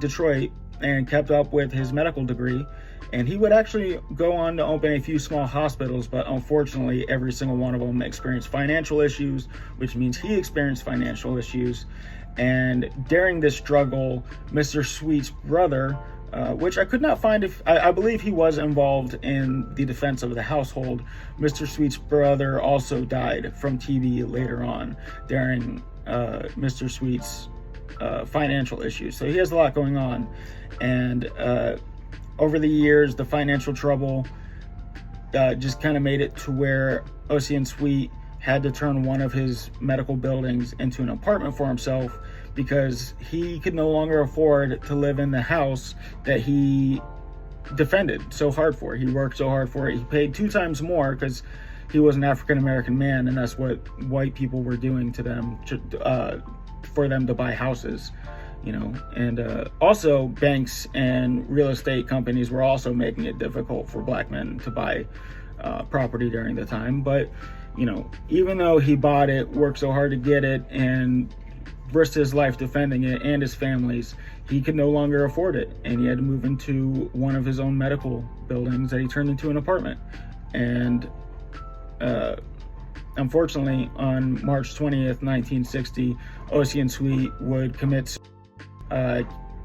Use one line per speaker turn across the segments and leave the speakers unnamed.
Detroit and kept up with his medical degree. And he would actually go on to open a few small hospitals, but unfortunately, every single one of them experienced financial issues, which means he experienced financial issues. And during this struggle, Mr. Sweet's brother, which I could not find if I believe he was involved in the defense of the household. Mr. Sweet's brother also died from TB later on during Mr. Sweet's financial issues. So he has a lot going on. And over the years, the financial trouble just kind of made it to where Ocean Sweet had to turn one of his medical buildings into an apartment for himself because he could no longer afford to live in the house that he defended so hard for. He worked so hard for it. He paid 2 times more because he was an African-American man, and that's what white people were doing to them for them to buy houses. And also banks and real estate companies were also making it difficult for black men to buy property during the time. But, even though he bought it, worked so hard to get it, and risked his life defending it and his family's, he could no longer afford it. And he had to move into one of his own medical buildings that he turned into an apartment. And unfortunately, on March 20th, 1960, Ocean Sweet would commit.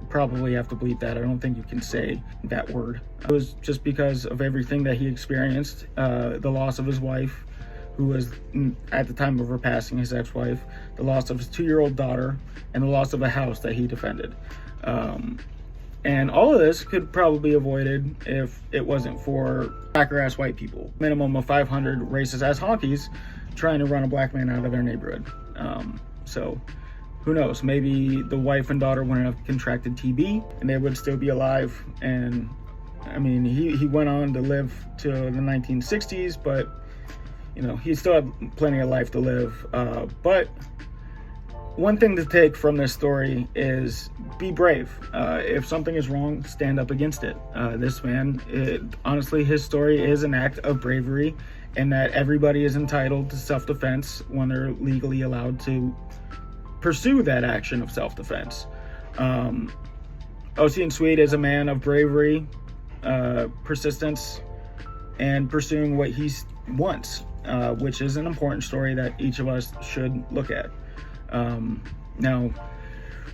Probably have to bleep that. I don't think you can say that word. It was just because of everything that he experienced, the loss of his wife, who was at the time of her passing his ex-wife, the loss of his 2-year-old daughter, and the loss of a house that he defended. And all of this could probably be avoided if it wasn't for blacker-ass white people. Minimum of 500 racist-ass honkies trying to run a black man out of their neighborhood. So who knows? Maybe the wife and daughter wouldn't have contracted TB and they would still be alive. And I mean, he went on to live to the 1960s, but he still had plenty of life to live. But one thing to take from this story is be brave. If something is wrong, stand up against it. This man, honestly, his story is an act of bravery, and that everybody is entitled to self-defense when they're legally allowed to pursue that action of self-defense. Ocean Sweet is a man of bravery, persistence, and pursuing what he wants, which is an important story that each of us should look at. Now,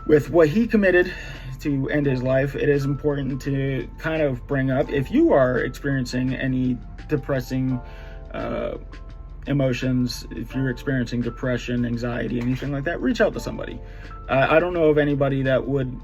with what he committed to end his life, it is important to kind of bring up, if you are experiencing any depressing emotions, if you're experiencing depression, anxiety, anything like that, reach out to somebody. I don't know of anybody that would,